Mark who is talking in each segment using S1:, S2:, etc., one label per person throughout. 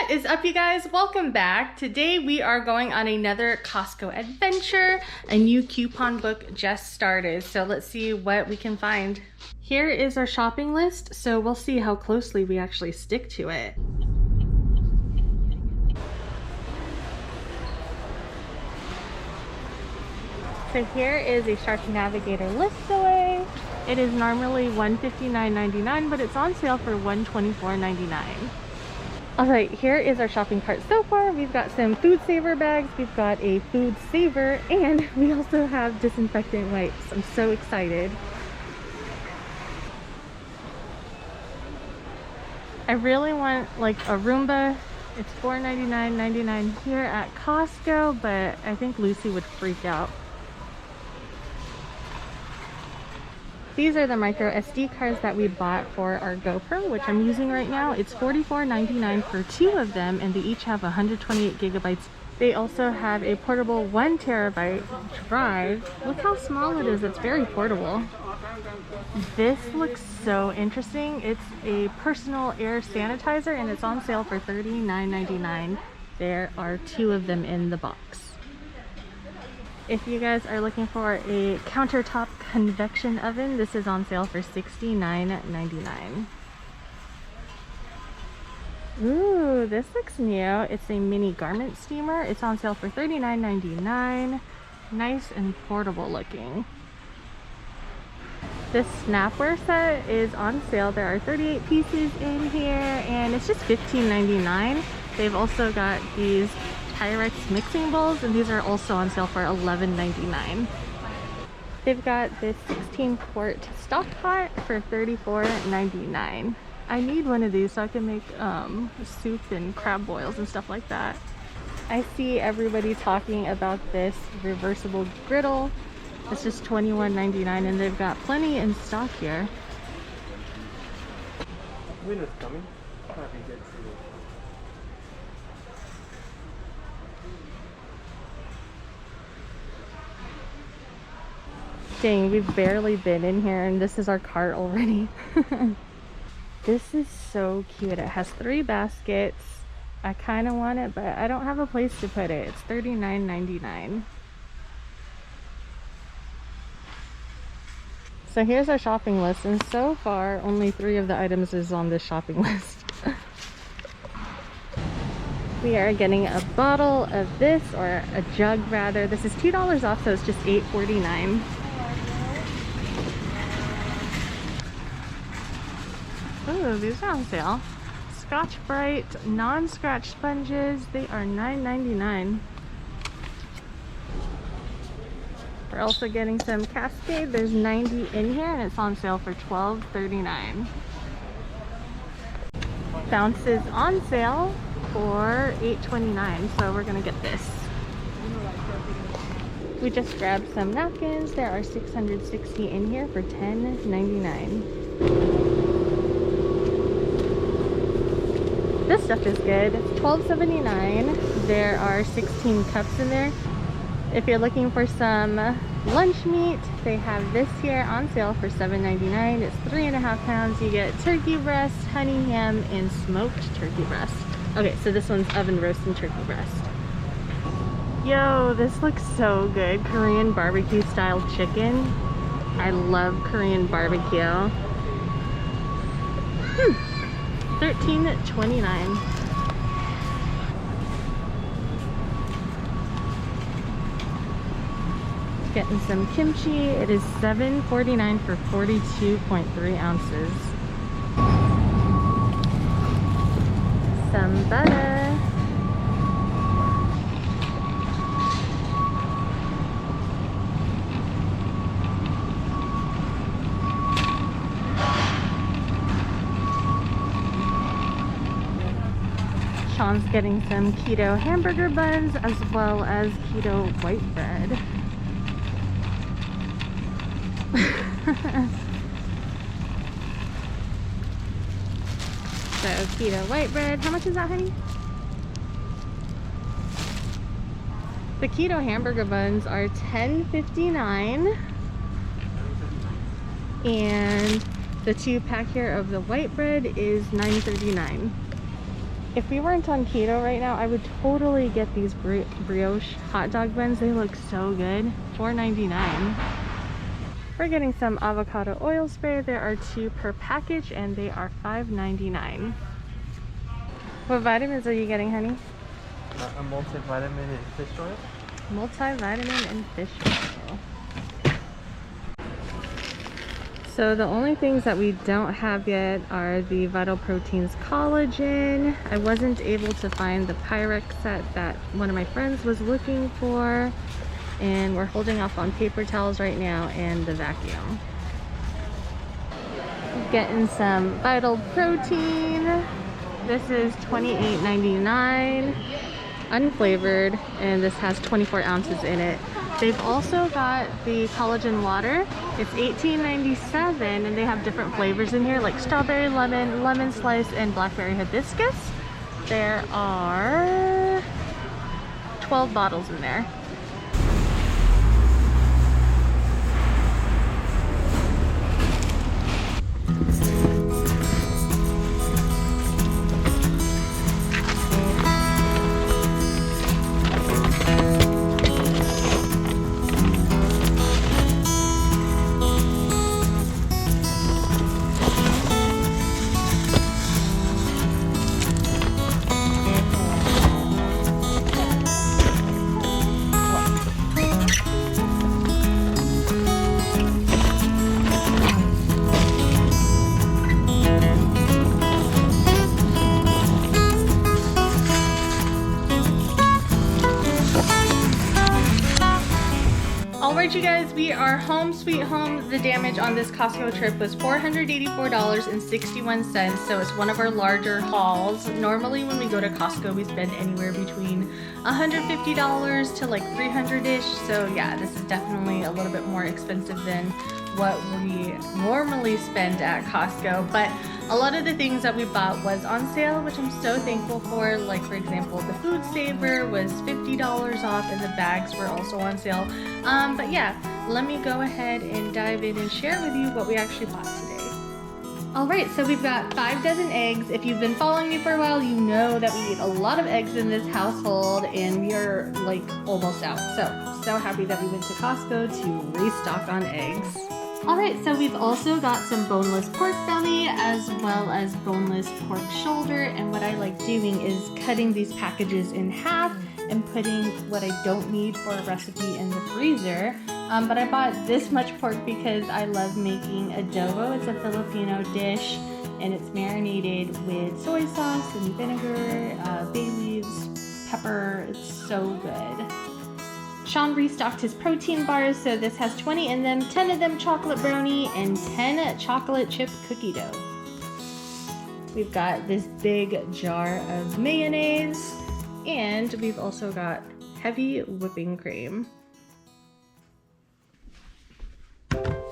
S1: What is up, you guys? Welcome back. Today we are going on another Costco adventure. A new coupon book just started, so let's see what we can find. Here is our shopping list, so we'll see how closely we actually stick to it. So here is a Shark Navigator list away. It is normally $159.99, but it's on sale for $124.99. Alright, here is our shopping cart so far. We've got some Foodsaver bags, we've got a Foodsaver, and we also have disinfectant wipes. I'm so excited. I really want like a Roomba. It's $4.99.99 here at Costco, but I think Lucy would freak out. These are the micro SD cards that we bought for our GoPro, which I'm using right now. It's $44.99 for 2 of them, and they each have 128 gigabytes. They also have a portable 1 terabyte drive. Look how small it is. It's very portable. This looks so interesting. It's a personal air sanitizer, and it's on sale for $39.99. There are 2 of them in the box. If you guys are looking for a countertop convection oven, this is on sale for $69.99. Ooh, this looks new. It's a mini garment steamer. It's on sale for $39.99. Nice and portable looking. This snapware set is on sale. There are 38 pieces in here, and it's just $15.99. They've also got these Pyrex mixing bowls, and these are also on sale for $11.99. They've got this 16-quart stock pot for $34.99. I need one of these so I can make soup and crab boils and stuff like that. I see everybody talking about this reversible griddle. It's just $21.99, and they've got plenty in stock here.
S2: Winter's coming.
S1: Dang, we've barely been in here and this is our cart already. This is so cute. It has 3 baskets. I kind of want it, but I don't have a place to put it. It's $39.99. So here's our shopping list, and so far only 3 of the items is on this shopping list. We are getting a bottle of this, or a jug rather. This is $2 off, so it's just $8.49. Ooh, these are on sale. Scotch Brite non-scratch sponges. They are $9.99. We're also getting some Cascade. There's 90 in here, and it's on sale for $12.39. Bounce is on sale for $8.29, so we're gonna get this. We just grabbed some napkins. There are 660 in here for $10.99. This stuff is good. It's $12.79. There are 16 cups in there. If you're looking for some lunch meat, they have this here on sale for $7.99. It's 3.5 pounds. You get turkey breast, honey ham, and smoked turkey breast. Okay, so this one's oven roasted turkey breast. Yo, this looks so good. Korean barbecue style chicken. I love Korean barbecue. $13.29. Getting some kimchi. It is $7.49 for 42.3 ounces. Some butter. Sean's getting some keto hamburger buns as well as keto white bread. So keto white bread, how much is that, honey? The keto hamburger buns are $10.59, and the 2-pack here of the white bread is $9.39. If we weren't on keto right now, I would totally get these brioche hot dog buns. They look so good. $4.99. We're getting some avocado oil spray. There are 2 per package and they are $5.99. What vitamins are you getting, honey?
S2: A multivitamin and fish oil.
S1: Multivitamin and fish oil. So the only things that we don't have yet are the Vital Proteins Collagen. I wasn't able to find the Pyrex set that one of my friends was looking for. And we're holding off on paper towels right now and the vacuum. Getting some Vital Protein. This is $28.99, unflavored, and this has 24 ounces in it. They've also got the collagen water. It's $18.97 and they have different flavors in here like strawberry, lemon, lemon slice, and blackberry hibiscus. There are 12 bottles in there. Alright you guys, we are home sweet home. The damage on this Costco trip was $484.61, so it's one of our larger hauls. Normally when we go to Costco we spend anywhere between $150 to like $300-ish, so yeah, this is definitely a little bit more expensive than what we normally spend at Costco, but a lot of the things that we bought was on sale, which I'm so thankful for. Like for example, the Foodsaver was $50 off and the bags were also on sale. But yeah, let me go ahead and dive in and share with you what we actually bought today. Alright, so we've got 5 dozen eggs. If you've been following me for a while, you know that we eat a lot of eggs in this household and we are like almost out. So happy that we went to Costco to restock on eggs. Alright, so we've also got some boneless pork belly as well as boneless pork shoulder, and what I like doing is cutting these packages in half and putting what I don't need for a recipe in the freezer. But I bought this much pork because I love making adobo. It's a Filipino dish and it's marinated with soy sauce and vinegar, bay leaves, pepper. It's so good. Sean restocked his protein bars, so this has 20 in them, 10 of them chocolate brownie and 10 chocolate chip cookie dough. We've got this big jar of mayonnaise, and we've also got heavy whipping cream.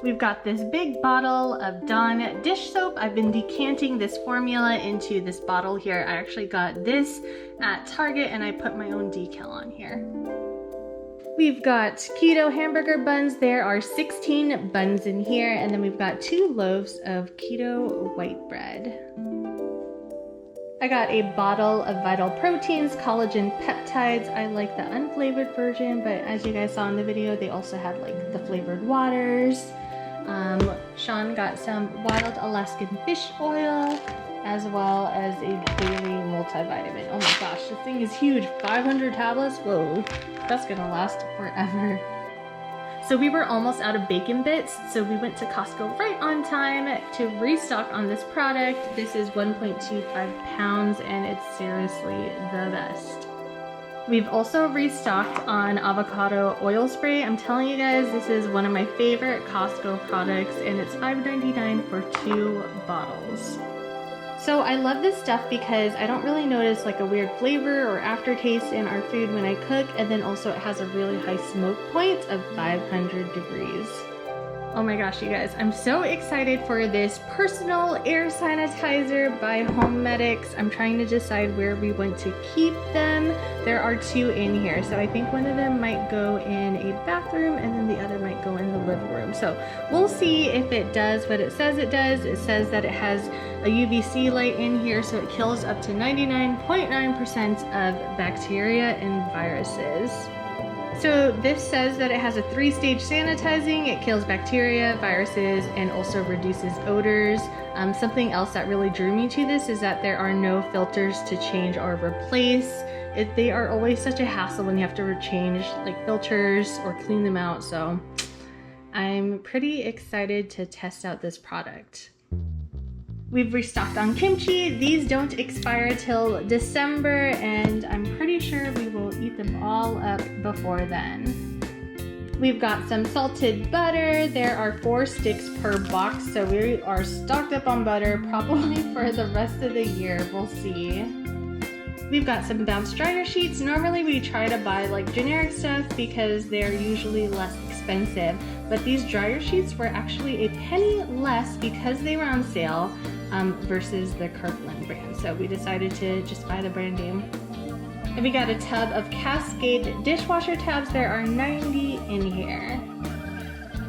S1: We've got this big bottle of Dawn dish soap. I've been decanting this formula into this bottle here. I actually got this at Target and I put my own decal on here. We've got keto hamburger buns. There are 16 buns in here, and then we've got 2 loaves of keto white bread. I got a bottle of Vital Proteins Collagen Peptides. I like the unflavored version, but as you guys saw in the video, they also had like the flavored waters. Sean got some wild Alaskan fish oil, as well as a daily multivitamin. Oh my gosh, this thing is huge. 500 tablets? Whoa, that's gonna last forever. So we were almost out of bacon bits, so we went to Costco right on time to restock on this product. This is 1.25 pounds and it's seriously the best. We've also restocked on avocado oil spray. I'm telling you guys, this is one of my favorite Costco products and it's $5.99 for 2 bottles. So I love this stuff because I don't really notice like a weird flavor or aftertaste in our food when I cook, and then also it has a really high smoke point of 500 degrees. Oh my gosh, you guys, I'm so excited for this personal air sanitizer by Home Medics. I'm trying to decide where we want to keep them. There are 2 in here, so I think one of them might go in a bathroom and then the other might go in the living room. So we'll see if it does what it says it does. It says that it has a UVC light in here, so it kills up to 99.9% of bacteria and viruses. So this says that it has a 3-stage sanitizing. It kills bacteria, viruses, and also reduces odors. Something else that really drew me to this is that there are no filters to change or replace. They are always such a hassle when you have to change like filters or clean them out. So I'm pretty excited to test out this product. We've restocked on kimchi. These don't expire till December, and I'm pretty sure we will eat them all up before then. We've got some salted butter. There are 4 sticks per box, so we are stocked up on butter probably for the rest of the year. We'll see. We've got some Bounce dryer sheets. Normally we try to buy like generic stuff because they're usually less expensive, but these dryer sheets were actually a penny less because they were on sale versus the Kirkland brand. So we decided to just buy the brand name. And we got a tub of Cascade dishwasher tabs. There are 90 in here.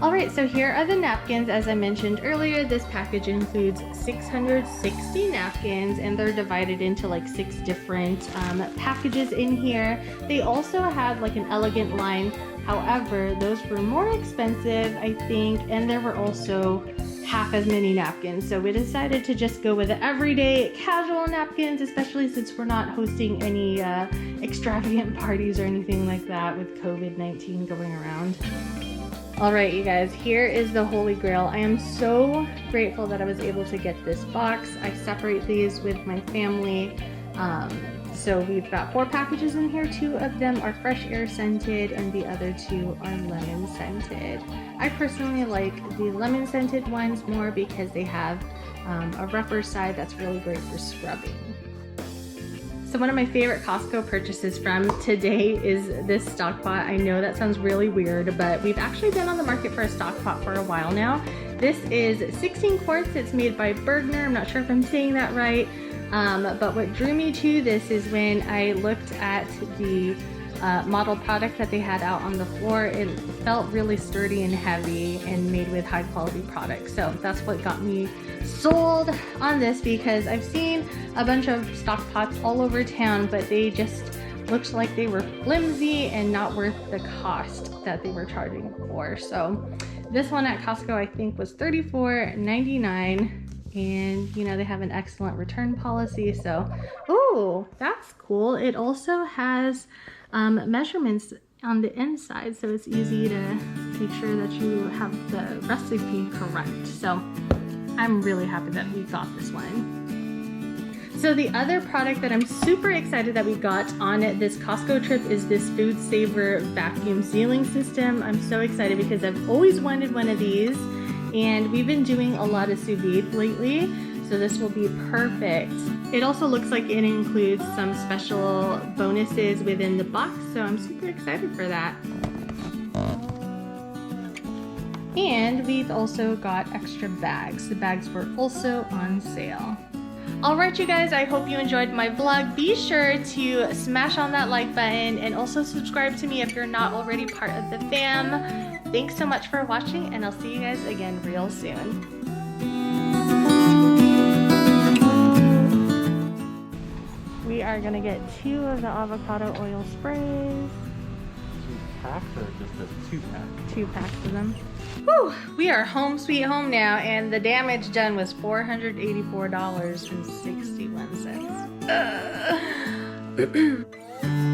S1: Alright, so here are the napkins. As I mentioned earlier, this package includes 660 napkins, and they're divided into like 6 different packages in here. They also had like an elegant line. However, those were more expensive, I think, and there were also half as many napkins. So we decided to just go with the everyday casual napkins, especially since we're not hosting any extravagant parties or anything like that with COVID-19 going around. Alright, you guys, here is the Holy Grail. I am so grateful that I was able to get this box. I separate these with my family. So we've got 4 packages in here. 2 of them are fresh air scented and the other 2 are lemon scented. I personally like the lemon scented ones more because they have a rougher side that's really great for scrubbing. So one of my favorite Costco purchases from today is this stock pot. I know that sounds really weird, but we've actually been on the market for a stock pot for a while now. This is 16 quarts. It's made by Bergner. I'm not sure if I'm saying that right. But what drew me to this is when I looked at the model product that they had out on the floor. It felt really sturdy and heavy and made with high quality products. So that's what got me sold on this, because I've seen a bunch of stock pots all over town, but they just looked like they were flimsy and not worth the cost that they were charging for. So this one at Costco I think was $34.99. And you know, they have an excellent return policy. So, oh, that's cool. It also has measurements on the inside, so it's easy to make sure that you have the recipe correct. So I'm really happy that we got this one. So the other product that I'm super excited that we got on this Costco trip is this Foodsaver vacuum sealing system. I'm so excited because I've always wanted one of these. And we've been doing a lot of sous vide lately, so this will be perfect. It also looks like it includes some special bonuses within the box, so I'm super excited for that. And we've also got extra bags. The bags were also on sale. Alright you guys, I hope you enjoyed my vlog. Be sure to smash on that like button and also subscribe to me if you're not already part of the fam. Thanks so much for watching, and I'll see you guys again real soon. We are gonna get 2 of the avocado oil sprays.
S2: 2 packs or just a 2-pack?
S1: 2 packs of them. Whew, we are home sweet home now, and the damage done was $484.61.